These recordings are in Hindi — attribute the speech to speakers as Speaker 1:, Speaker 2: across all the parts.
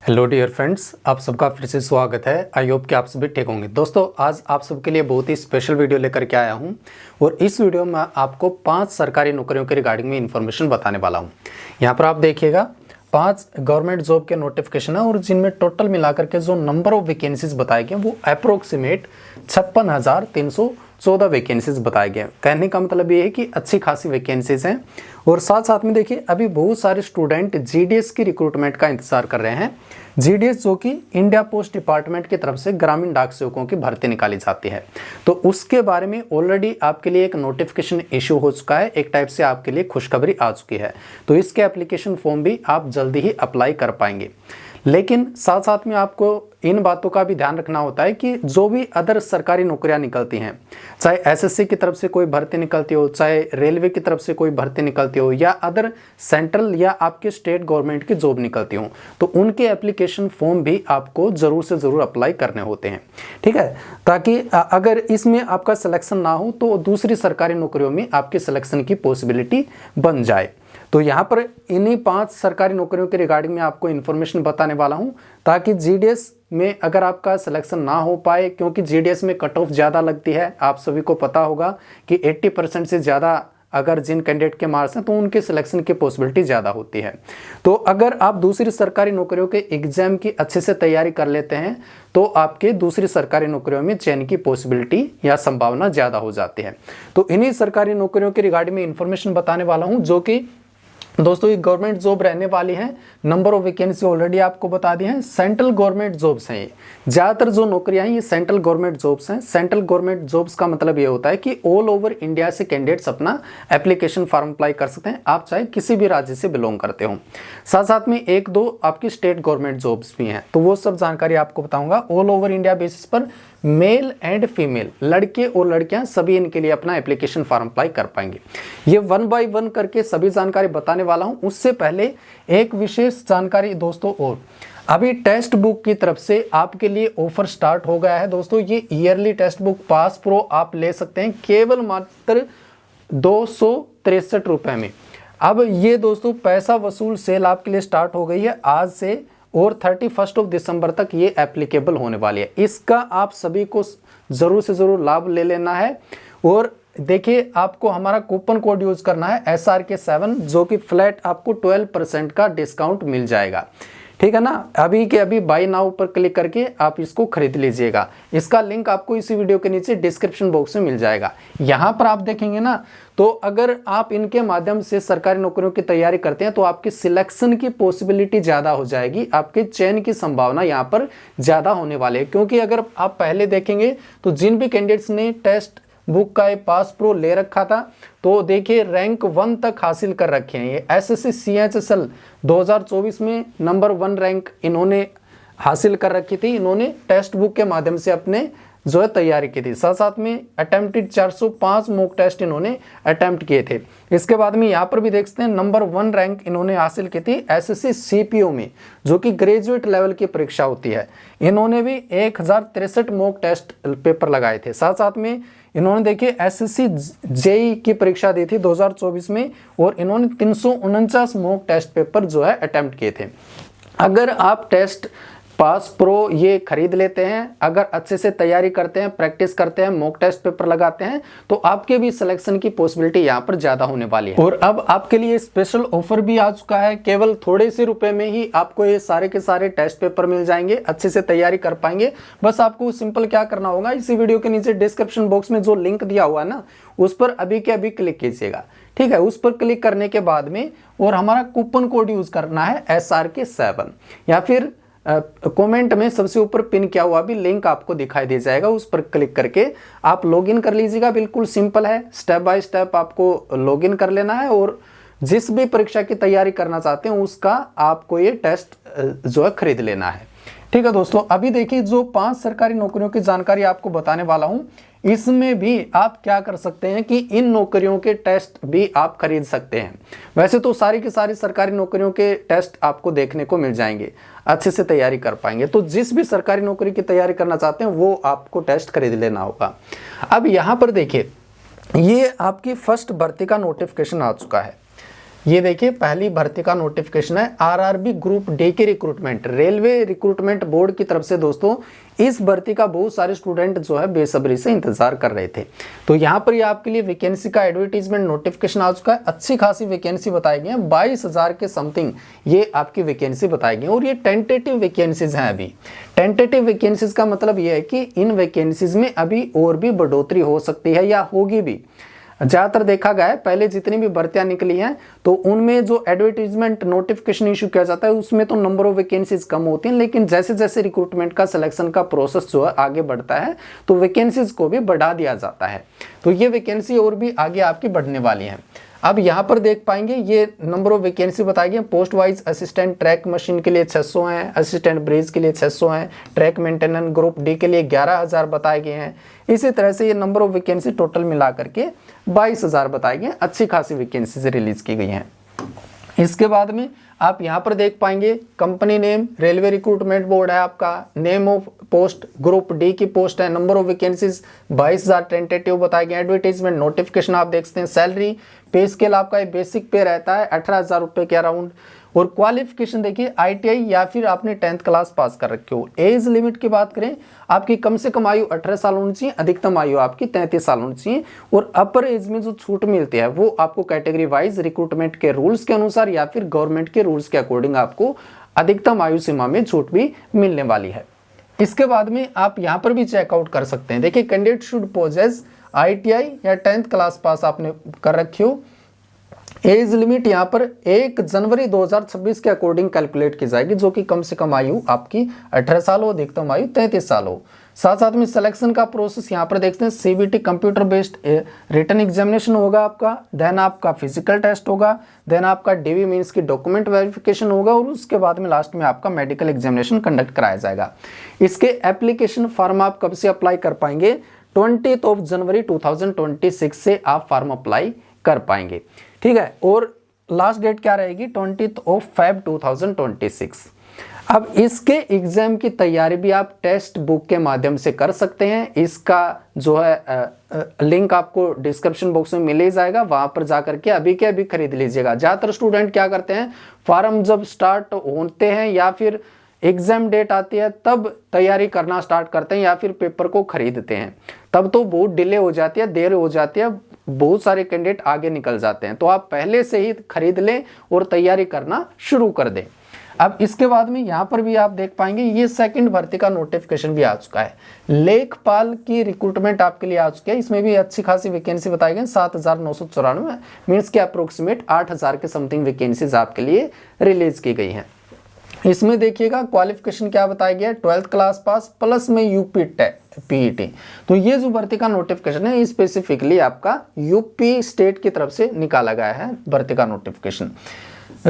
Speaker 1: हेलो डियर फ्रेंड्स, आप सबका फिर से स्वागत है। आई होप कि आप सभी ठीक होंगे। दोस्तों, आज आप सबके लिए बहुत ही स्पेशल वीडियो लेकर के आया हूं और इस वीडियो में आपको 5 सरकारी नौकरियों के रिगार्डिंग में इन्फॉर्मेशन बताने वाला हूं। यहां पर आप देखिएगा 5 गवर्नमेंट जॉब के नोटिफिकेशन है और जिनमें टोटल मिलाकर के जो नंबर ऑफ वैकेंसीज बताए गए वो अप्रोक्सीमेट 56,314 वैकेंसीज बताए गए। कहने का मतलब ये है कि अच्छी खासी वैकेंसीज हैं और साथ साथ में देखिए अभी बहुत सारे स्टूडेंट जीडीएस की रिक्रूटमेंट का इंतजार कर रहे हैं। जीडीएस जो कि इंडिया पोस्ट डिपार्टमेंट की तरफ से ग्रामीण डाक सेवकों की भर्ती निकाली जाती है, तो उसके बारे में ऑलरेडी आपके लिए एक नोटिफिकेशन इशू हो चुका है। एक टाइप से आपके लिए खुशखबरी आ चुकी है, तो इसके एप्लीकेशन फॉर्म भी आप जल्दी ही अप्लाई कर पाएंगे। लेकिन साथ साथ में आपको इन बातों का भी ध्यान रखना होता है कि जो भी अदर सरकारी नौकरियां निकलती हैं, चाहे एसएससी की तरफ से कोई भर्ती निकलती हो, चाहे रेलवे की तरफ से कोई भर्ती निकलती हो या अदर सेंट्रल या आपके स्टेट गवर्नमेंट की जॉब निकलती हो, तो उनके एप्लीकेशन फॉर्म भी आपको ज़रूर से ज़रूर अप्लाई करने होते हैं। ठीक है, ताकि अगर इसमें आपका सिलेक्शन ना हो तो दूसरी सरकारी नौकरियों में आपके सिलेक्शन की पॉसिबिलिटी बन जाए। तो यहाँ पर इन्हीं 5 सरकारी नौकरियों के रिगार्डिंग में आपको इन्फॉर्मेशन बताने वाला हूँ, ताकि जीडीएस में अगर आपका सिलेक्शन ना हो पाए, क्योंकि जीडीएस में कट ऑफ ज़्यादा लगती है। आप सभी को पता होगा कि 80% से ज़्यादा अगर जिन कैंडिडेट के मार्क्स हैं तो उनके सिलेक्शन की पॉसिबिलिटी ज़्यादा होती है। तो अगर आप दूसरी सरकारी नौकरियों के एग्जाम की अच्छे से तैयारी कर लेते हैं तो आपके दूसरी सरकारी नौकरियों में चयन की पॉसिबिलिटी या संभावना ज़्यादा हो जाती है। तो इन्हीं सरकारी नौकरियों के रिगार्डिंग में इन्फॉर्मेशन बताने वाला हूँ, जो कि दोस्तों ये गवर्नमेंट जॉब रहने वाली है। नंबर ऑफ वैकेंसी ऑलरेडी आपको बता दी हैं। सेंट्रल गवर्नमेंट जॉब्स हैं, ये ज़्यादातर जो नौकरियां हैं ये सेंट्रल गवर्नमेंट जॉब्स हैं। सेंट्रल गवर्नमेंट जॉब्स का मतलब ये होता है कि ऑल ओवर इंडिया से कैंडिडेट्स अपना एप्लीकेशन फॉर्म अप्लाई कर सकते हैं, आप चाहे किसी भी राज्य से बिलोंग करते हो। साथ साथ में 1-2 आपकी स्टेट गवर्नमेंट जॉब्स भी हैं, तो वो सब जानकारी आपको बताऊंगा। ऑल ओवर इंडिया बेसिस पर मेल एंड फीमेल, लड़के और लड़कियां सभी इनके लिए अपना एप्लीकेशन फॉर्म अप्लाई कर पाएंगे। ये 1 बाय 1 करके सभी जानकारी बताने वाला हूं। उससे पहले एक विशेष जानकारी दोस्तों, और अभी टेक्स्ट बुक की तरफ से आपके लिए ऑफर स्टार्ट हो गया है दोस्तों। ये yearly text book pass pro आप ले सकते हैं केवल मात्र 263 रुपए में। अब ये दोस्तों पैसा वसूल सेल आपके लिए स्टार्ट हो गई है आज से और 31 दिसंबर तक ये एप्लीकेबल होने वाली है। इसका आप सभी को ज़रूर से ज़रूर लाभ ले लेना है। और देखिए आपको हमारा कूपन कोड यूज़ करना है SRK7, जो कि फ्लैट आपको 12% का डिस्काउंट मिल जाएगा। ठीक है ना, अभी के अभी बाय नाउ पर क्लिक करके आप इसको खरीद लीजिएगा। इसका लिंक आपको इसी वीडियो के नीचे डिस्क्रिप्शन बॉक्स में मिल जाएगा। यहाँ पर आप देखेंगे ना, तो अगर आप इनके माध्यम से सरकारी नौकरियों की तैयारी करते हैं तो आपकी सिलेक्शन की पॉसिबिलिटी ज़्यादा हो जाएगी, आपके चयन की संभावना यहाँ पर ज़्यादा होने वाली है। क्योंकि अगर आप पहले देखेंगे तो जिन भी कैंडिडेट्स ने टेक्स्ट बुक का पास प्रो ले रखा था, तो देखिए रैंक 1 तक हासिल कर रखे हैं। ये एसएससी CHSL 2024 में नंबर 1 रैंक इन्होंने हासिल कर रखी थी। इन्होंने टेक्स्ट बुक के माध्यम से अपने जो है तैयारी की थी। साथ साथ में अटेम्प्टेड 405 मॉक टेस्ट इन्होंने अटेम्प्ट किए थे। इसके बाद में यहाँ पर भी देख सकते हैं नंबर 1 रैंक इन्होंने हासिल की थी एसएससी CPO में, जो कि ग्रेजुएट लेवल की परीक्षा होती है। इन्होंने भी 1063 मॉक टेस्ट पेपर लगाए थे। साथ साथ में इन्होंने देखिए एसएससी JEE की परीक्षा दी थी 2024 में और इन्होंने 349 मॉक टेस्ट पेपर जो है अटेम्प्ट किए थे। अगर आप टेस्ट पास प्रो ये खरीद लेते हैं, अगर अच्छे से तैयारी करते हैं, प्रैक्टिस करते हैं, मॉक टेस्ट पेपर लगाते हैं, तो आपके भी सिलेक्शन की पॉसिबिलिटी यहाँ पर ज़्यादा होने वाली है। और अब आपके लिए स्पेशल ऑफर भी आ चुका है। केवल थोड़े से रुपए में ही आपको ये सारे के सारे टेस्ट पेपर मिल जाएंगे, अच्छे से तैयारी कर पाएंगे। बस आपको सिंपल क्या करना होगा, इसी वीडियो के नीचे डिस्क्रिप्शन बॉक्स में जो लिंक दिया हुआ है ना, उस पर अभी के अभी क्लिक कीजिएगा। ठीक है, उस पर क्लिक करने के बाद में और हमारा कूपन कोड यूज करना है SRK7, या फिर कमेंट में सबसे ऊपर पिन किया हुआ भी लिंक आपको दिखाई दे जाएगा, उस पर क्लिक करके आप लॉगिन कर लीजिएगा। बिल्कुल सिंपल है, स्टेप बाय स्टेप आपको लॉगिन कर लेना है और जिस भी परीक्षा की तैयारी करना चाहते हैं उसका आपको ये टेस्ट जो है खरीद लेना है। ठीक है दोस्तों, अभी देखिए जो 5 सरकारी नौकरियों की जानकारी आपको बताने वाला हूं, इसमें भी आप क्या कर सकते हैं कि इन नौकरियों के टेस्ट भी आप खरीद सकते हैं। वैसे तो सारी की सारी सरकारी नौकरियों के टेस्ट आपको देखने को मिल जाएंगे, अच्छे से तैयारी कर पाएंगे। तो जिस भी सरकारी नौकरी की तैयारी करना चाहते हैं वो आपको टेस्ट खरीद लेना होगा। अब यहाँ पर देखिए ये आपकी फर्स्ट भर्ती का नोटिफिकेशन आ चुका है। ये देखिए पहली भर्ती का नोटिफिकेशन है आरआरबी ग्रुप डी के रिक्रूटमेंट, रेलवे रिक्रूटमेंट बोर्ड की तरफ से। दोस्तों इस भर्ती का बहुत सारे स्टूडेंट जो है बेसब्री से इंतजार कर रहे थे। तो यहाँ पर ये आपके लिए वैकेंसी का एडवर्टीजमेंट नोटिफिकेशन आ चुका है। अच्छी खासी वैकेंसी बताई गई है, 22,000 के समथिंग ये आपकी वैकेंसी बताई गई, और ये टेंटेटिव वैकेंसीज हैं। अभी टेंटेटिव वैकेंसीज का मतलब ये है कि इन वैकेंसीज में अभी और भी बढ़ोतरी हो सकती है या होगी भी। ज़्यादातर देखा गया है पहले जितनी भी भर्तियां निकली हैं तो उनमें जो एडवर्टीजमेंट नोटिफिकेशन इशू किया जाता है उसमें तो नंबर ऑफ वैकेंसीज कम होती हैं, लेकिन जैसे जैसे रिक्रूटमेंट का सिलेक्शन का प्रोसेस जो है आगे बढ़ता है तो वैकेंसीज को भी बढ़ा दिया जाता है। तो ये वैकेंसी और भी आगे आपकी बढ़ने वाली है। अब यहाँ पर देख पाएंगे ये नंबर ऑफ वैकेंसी बताई गई। Post wise assistant track machine के लिए 600 हैं, असिस्टेंट ब्रिज के लिए 600 हैं, ट्रैक मेंटेनेंस ग्रुप डी के लिए 11,000 बताए गए हैं। इसी तरह से ये नंबर ऑफ वैकेंसी टोटल मिला करके 22,000 बताए गए। अच्छी खासी वैकेंसी रिलीज की गई हैं। इसके बाद में आप यहाँ पर देख पाएंगे company name railway recruitment board है आपका, name of post group D की पोस्ट है, नंबर ऑफ वैकेंसीज 22,000 टेंटेटिव बताए गए। एडवर्टाइजमेंट नोटिफिकेशन आप देख सकते हैं। सैलरी पे स्केल आपका बेसिक पे रहता है 18,000 रुपये के अराउंड। और क्वालिफिकेशन देखिए ITI या फिर आपने 10th क्लास पास कर रखे हो। एज लिमिट की बात करें आपकी कम से कम आयु 18 साल होनी चाहिए, अधिकतम आयु आपकी 33 साल होनी चाहिए। और अपर एज में जो छूट मिलती है वो आपको कैटेगरी वाइज रिक्रूटमेंट के रूल्स के अनुसार या फिर गवर्नमेंट के रूल्स के अकॉर्डिंग आपको अधिकतम आयु सीमा में छूट भी मिलने वाली है। इसके बाद में आप यहाँ पर भी चेकआउट कर सकते हैं। देखिए कैंडिडेट शुड पोजेस ITI या 10th क्लास पास आपने कर रखी हो। एज लिमिट यहाँ पर 1 जनवरी 2026 के अकॉर्डिंग कैलकुलेट की जाएगी, जो कि कम से कम आयु आपकी 18 साल हो, अधिकतम आयु 33 साल हो। साथ साथ में सिलेक्शन का प्रोसेस यहाँ पर देखते हैं। CBT computer based written examination होगा आपका, देन आपका फिजिकल टेस्ट होगा, देन आपका DV मीन्स की डॉक्यूमेंट वेरिफिकेशन होगा, और उसके बाद में लास्ट में आपका मेडिकल एग्जामिनेशन कंडक्ट कराया जाएगा। इसके एप्लीकेशन फॉर्म आप कब से अप्लाई कर पाएंगे? 20 जनवरी 2026 से आप फॉर्म अप्लाई कर पाएंगे, ठीक है। और लास्ट डेट क्या रहेगी? 20 Feb 2026। अब इसके एग्जाम की तैयारी भी आप टेक्स्ट बुक के माध्यम से कर सकते हैं। इसका जो है लिंक आपको डिस्क्रिप्शन बॉक्स में मिल ही जाएगा, वहां पर जाकर के अभी के अभी खरीद लीजिएगा। ज्यादातर स्टूडेंट क्या करते हैं, फॉर्म जब स्टार्ट होते हैं या फिर एग्जाम डेट आती है तब तैयारी करना स्टार्ट करते हैं या फिर पेपर को खरीदते हैं, तब तो बहुत डिले हो जाती है, देर हो जाती है, बहुत सारे कैंडिडेट आगे निकल जाते हैं। तो आप पहले से ही खरीद लें और तैयारी करना शुरू कर दें। अब इसके बाद में यहाँ पर भी आप देख पाएंगे ये सेकंड भर्ती का नोटिफिकेशन भी आ चुका है। लेखपाल की रिक्रूटमेंट आपके लिए आ चुकी है। इसमें भी अच्छी खासी वैकेंसी बताई गई, 7,994 मीन्स के अप्रोक्सीमेट 8,000 के समथिंग वैकेंसीज आपके लिए रिलीज की गई हैं। इसमें देखिएगा क्वालिफिकेशन क्या बताया गया है, 12th क्लास पास प्लस में यूपी PET। तो ये जो भर्ती का नोटिफिकेशन है स्पेसिफिकली आपका यूपी स्टेट की तरफ से निकाला गया है भर्ती का notification.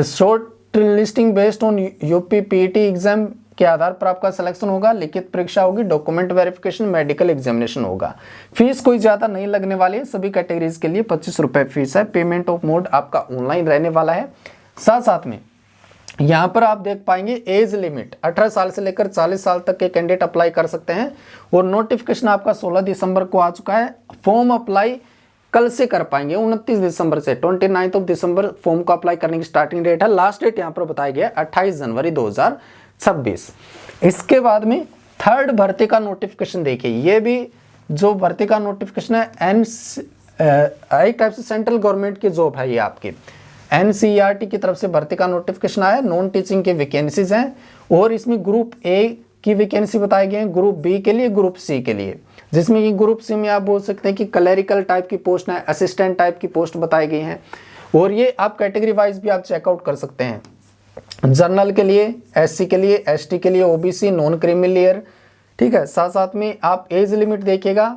Speaker 1: Short listing based on UP PET exam के आधार पर आपका सिलेक्शन होगा, लिखित परीक्षा होगी, डॉक्यूमेंट वेरिफिकेशन, मेडिकल एग्जामिनेशन होगा। फीस कोई ज्यादा नहीं लगने वाली है, सभी कैटेगरीज के लिए 25 रुपए फीस है। पेमेंट ऑफ मोड आपका ऑनलाइन रहने वाला है। साथ साथ में यहाँ पर आप देख पाएंगे एज लिमिट 18 साल से लेकर 40 साल तक के कैंडिडेट अप्लाई कर सकते हैं। और नोटिफिकेशन आपका 16 दिसंबर को आ चुका है। फॉर्म अप्लाई कल से कर पाएंगे 29 दिसंबर से, 29 दिसंबर फॉर्म को अप्लाई करने की स्टार्टिंग डेट है। लास्ट डेट यहाँ पर बताया गया 28 जनवरी 2026। इसके बाद में थर्ड भर्ती का नोटिफिकेशन देखिए, ये भी जो भर्ती का नोटिफिकेशन है एक टाइप से सेंट्रल गवर्नमेंट की जॉब है। ये आपकी NCERT की तरफ से भर्ती का नोटिफिकेशन आया। नॉन टीचिंग के वैकेंसीज हैं और इसमें ग्रुप A की वैकेंसी बताई गई है, ग्रुप B के लिए, ग्रुप C के लिए। जिसमें कि ग्रुप C में आप बोल सकते हैं कि क्लरिकल टाइप की पोस्ट है, असिस्टेंट टाइप की पोस्ट बताई गई हैं। और ये आप कैटेगरी वाइज भी आप चेकआउट कर सकते हैं। जनरल के लिए, SC के लिए, ST के लिए, OBC, नॉन क्रीमिलियर, ठीक है। साथ साथ में आप एज लिमिट देखिएगा,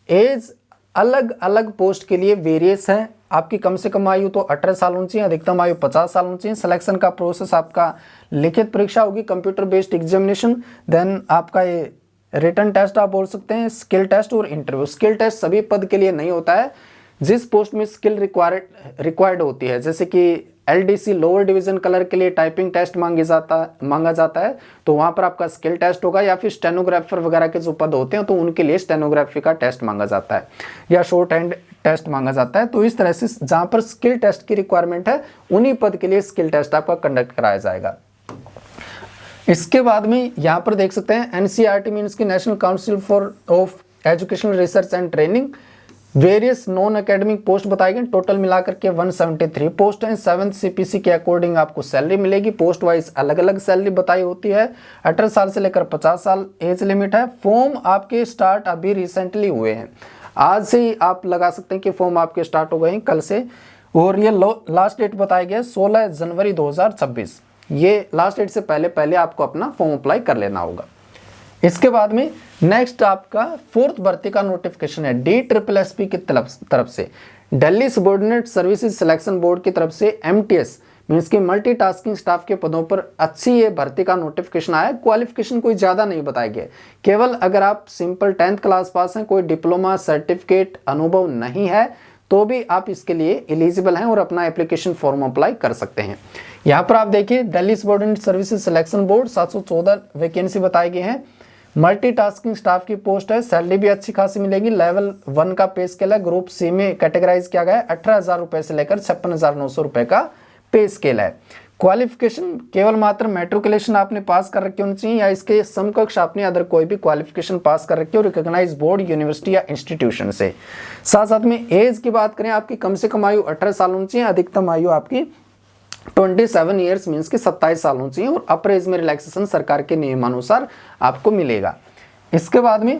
Speaker 1: एज अलग अलग पोस्ट के लिए वेरियस है। आपकी कम से कम आयु तो 18 साल होनी चाहिए, अधिकतम आयु 50 साल होनी चाहिए। सिलेक्शन का प्रोसेस आपका लिखित परीक्षा होगी, कंप्यूटर बेस्ड एग्जामिनेशन, देन आपका ये रिटन टेस्ट आप बोल सकते हैं, स्किल टेस्ट और इंटरव्यू। स्किल टेस्ट सभी पद के लिए नहीं होता है, जिस पोस्ट में स्किल रिक्वायर्ड होती है, जैसे कि LDC लोअर डिवीजन कलर के लिए टाइपिंग टेस्ट मांगा जाता है, तो वहां पर आपका स्किल टेस्ट होगा। या फिर स्टेनोग्राफर वगैरह के जो पद होते हैं तो उनके लिए स्टेनोग्राफी का टेस्ट मांगा जाता है। या शॉर्ट हैंड टेस्ट मांगा जाता है। तो इस तरह से जहां पर स्किल टेस्ट की रिक्वायरमेंट है उन्हीं पद के लिए स्किल टेस्ट आपका कंडक्ट कराया जाएगा। इसके बाद में यहाँ पर देख सकते हैं एनसीईआरटी मीन्स की national council for of educational research and training, various non academic post बताए गए, टोटल मिलाकर के 173 पोस्ट हैं। 7th CPC के अकॉर्डिंग आपको सैलरी मिलेगी, पोस्ट वाइज अलग अलग सैलरी बताई होती है। 18 साल से लेकर 50 साल एज लिमिट है। फॉर्म आपके स्टार्ट अभी रिसेंटली हुए हैं, आज से ही आप लगा सकते हैं कि फॉर्म आपके स्टार्ट हो गए हैं कल से। और ये लास्ट डेट बताया गया 16 जनवरी 2026, ये लास्ट डेट से पहले आपको अपना फॉर्म अप्लाई कर लेना होगा। इसके बाद में नेक्स्ट आपका 4th भर्ती का नोटिफिकेशन है DSSP की तरफ से, Delhi subordinate services selection board की तरफ से MTS मीन्स की मल्टीटास्किंग स्टाफ के पदों पर अच्छी ये भर्ती का नोटिफिकेशन आया। क्वालिफिकेशन कोई ज़्यादा नहीं बताया गया, केवल अगर आप सिंपल 10th क्लास पास हैं, कोई डिप्लोमा सर्टिफिकेट अनुभव नहीं है तो भी आप इसके लिए एलिजिबल हैं और अपना एप्लीकेशन फॉर्म अप्लाई कर सकते हैं। यहाँ पर आप देखिए Delhi subordinate services selection board 714 vacancy बताए गए हैं। मल्टीटास्किंग स्टाफ की पोस्ट है, सैलरी भी अच्छी खासी मिलेगी। लेवल 1 का पे स्केल है, ग्रुप सी में कैटेगराइज किया गया है। 18,000 रुपए से लेकर 56,900 रुपए का पे स्केल है। क्वालिफिकेशन केवल मात्र मैट्रिकुलेशन आपने पास कर रखी होनी चाहिए या इसके समकक्ष आपने अदर कोई भी क्वालिफिकेशन पास कर रखी हो रिकॉग्नाइज बोर्ड, यूनिवर्सिटी या इंस्टीट्यूशन से। साथ साथ में एज की बात करें, आपकी कम से कम आयु 18 साल होनी चाहिए, अधिकतम आयु आपकी 27 ईयर्स मीन्स की 27 साल होनी चाहिए और अपर एज में रिलैक्सेशन सरकार के नियमानुसार आपको मिलेगा। इसके बाद में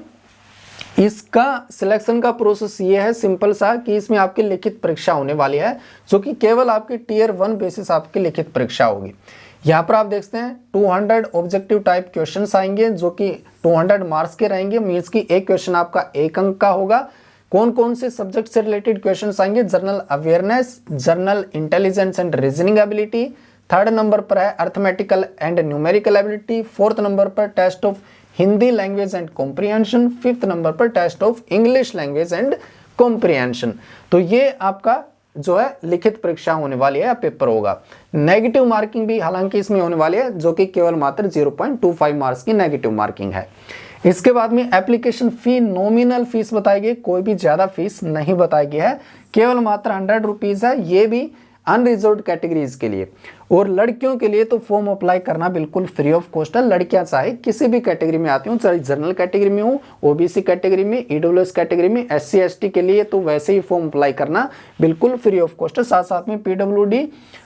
Speaker 1: इसका सिलेक्शन का प्रोसेस ये है सिंपल सा कि इसमें आपकी लिखित परीक्षा होने वाली है, जो कि केवल आपकी Tier 1 बेसिस आपकी लिखित परीक्षा होगी। यहाँ पर आप देखते हैं 200 ऑब्जेक्टिव टाइप क्वेश्चंस आएंगे जो कि 200 मार्क्स के रहेंगे, मीन्स की एक क्वेश्चन आपका 1 अंक का होगा। कौन कौन से सब्जेक्ट से रिलेटेड क्वेश्चंस आएंगे? General awareness, general intelligence and reasoning ability. 3rd number पर है arithmetical and numerical ability. 4th number पर test of Hindi language and comprehension. 5th number पर test of English language and comprehension. तो ये आपका जो है लिखित परीक्षा होने वाली है या पेपर होगा। नेगेटिव मार्किंग भी हालांकि इसमें होने वाली है, जो कि केवल मात्र 0.25 मार्क्स की नेगेटिव मार्किंग है। इसके बाद में एप्लीकेशन फी, नॉमिनल फीस बताई गई, कोई भी ज्यादा फीस नहीं बताई गई है, केवल मात्र 100 रुपीज है, ये भी अनरिजर्व्ड कैटेगरीज के लिए। और लड़कियों के लिए तो फॉर्म अप्लाई करना बिल्कुल फ्री ऑफ कॉस्ट है। लड़कियां चाहे किसी भी कैटेगरी में आती हूँ, चाहे जनरल कैटेगरी में हो, OBC कैटेगरी में, EWS कैटेगरी में, SC ST के लिए तो वैसे ही फॉर्म अप्लाई करना बिल्कुल फ्री ऑफ कॉस्ट है। साथ साथ में PWD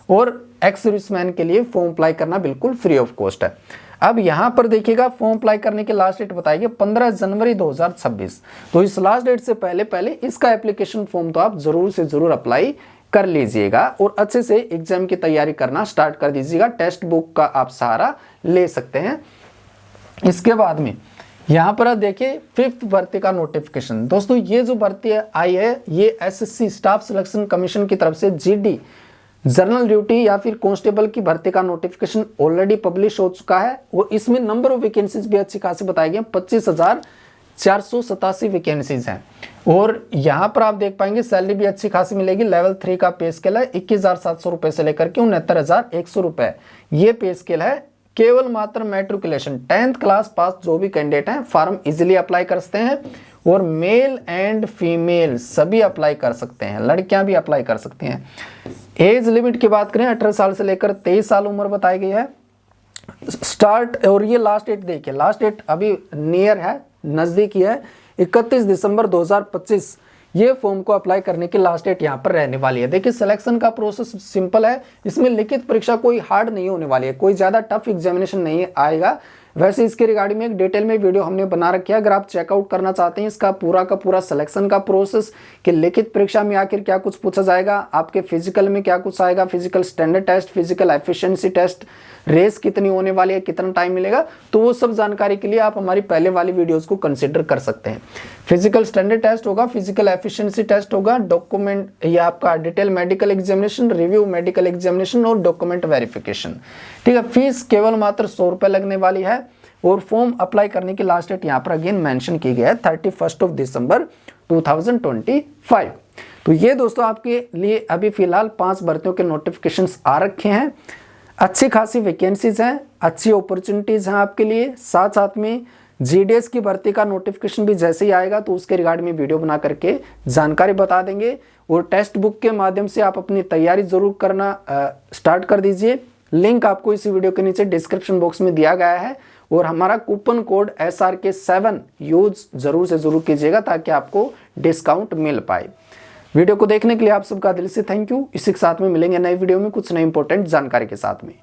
Speaker 1: और एक्स सर्विसमैन के लिए फॉर्म अप्लाई करना बिल्कुल फ्री ऑफ कॉस्ट है। अब यहाँ पर देखिएगा फॉर्म अप्लाई करने की लास्ट डेट बताइए 15 जनवरी 2026। तो इस लास्ट डेट से पहले इसका एप्लीकेशन फॉर्म तो आप जरूर से जरूर अप्लाई कर लीजिएगा और अच्छे से एग्जाम की तैयारी करना स्टार्ट कर दीजिएगा। टेक्स्ट बुक का आप सहारा ले सकते हैं। इसके बाद में यहाँ पर आप देखिए 5th भर्ती का नोटिफिकेशन। दोस्तों ये जो भर्ती आई है ये SSC स्टाफ सिलेक्शन कमीशन की तरफ से GD जनरल ड्यूटी या फिर कांस्टेबल की भर्ती का नोटिफिकेशन ऑलरेडी पब्लिश हो चुका है और इसमें नंबर ऑफ वैकेंसीज भी अच्छी खासी बताई गई। 25,487 वैकेंसीज हैं और यहाँ पर आप देख पाएंगे सैलरी भी अच्छी खासी मिलेगी। लेवल 3 का पे स्केल है 21,700 रुपए से लेकर के 69,100 रुपए ये पे स्केल है। केवल मात्र मैट्रिकुलेशन 10th क्लास पास जो भी कैंडिडेट हैं फॉर्म इजीली अप्लाई कर सकते हैं और मेल एंड फीमेल सभी अप्लाई कर सकते हैं, लड़कियां भी अप्लाई कर सकती हैं। एज लिमिट की बात करें 18 साल से लेकर 23 साल उम्र बताई गई है स्टार्ट। और ये लास्ट डेट देखिए, लास्ट डेट अभी नियर है, नजदीक ही है, 31 दिसंबर 2025 ये फॉर्म को अप्लाई करने की लास्ट डेट यहाँ पर रहने वाली है। देखिए सिलेक्शन का प्रोसेस सिंपल है, इसमें लिखित परीक्षा कोई हार्ड नहीं होने वाली है, कोई ज़्यादा टफ एग्जामिनेशन नहीं आएगा। वैसे इसके रिगार्डिंग में एक डिटेल में वीडियो हमने बना रखी है, अगर आप चेकआउट करना चाहते हैं इसका पूरा का पूरा सिलेक्शन का प्रोसेस कि लिखित परीक्षा में आखिर क्या कुछ पूछा जाएगा, आपके फिजिकल में क्या कुछ आएगा, physical standard test, physical efficiency test, race कितनी होने वाली है, कितना टाइम मिलेगा, तो वो सब जानकारी के लिए आप हमारी पहले वाली वीडियोस को कंसिडर कर सकते हैं। फिजिकल स्टैंडर्ड टेस्ट होगा, फिजिकल एफिशिएंसी टेस्ट होगा, डॉक्यूमेंट या आपका detail medical examination, review medical examination और डॉक्यूमेंट वेरिफिकेशन। ठीक है, फीस केवल मात्र 100 रुपये लगने वाली है और फॉर्म अप्लाई करने की लास्ट डेट यहाँ पर अगेन मेंशन की गई है 31 दिसंबर 2025। तो ये दोस्तों आपके लिए अभी फिलहाल 5 भर्तियों के नोटिफिकेशंस आ रखे हैं। अच्छी खासी वैकेंसीज हैं, अच्छी अपॉर्चुनिटीज हैं आपके लिए। साथ साथ में जीडीएस की भर्ती का नोटिफिकेशन भी जैसे ही आएगा तो उसके रिगार्ड में वीडियो बना करके जानकारी बता देंगे। और टेक्स्ट बुक के माध्यम से आप अपनी तैयारी जरूर करना स्टार्ट कर दीजिए। लिंक आपको इसी वीडियो के नीचे डिस्क्रिप्शन बॉक्स में दिया गया है। और हमारा कूपन कोड SRK7 यूज जरूर से जरूर कीजिएगा ताकि आपको डिस्काउंट मिल पाए। वीडियो को देखने के लिए आप सबका दिल से थैंक यू। इसी के साथ में मिलेंगे नए वीडियो में कुछ नई इंपॉर्टेंट जानकारी के साथ में।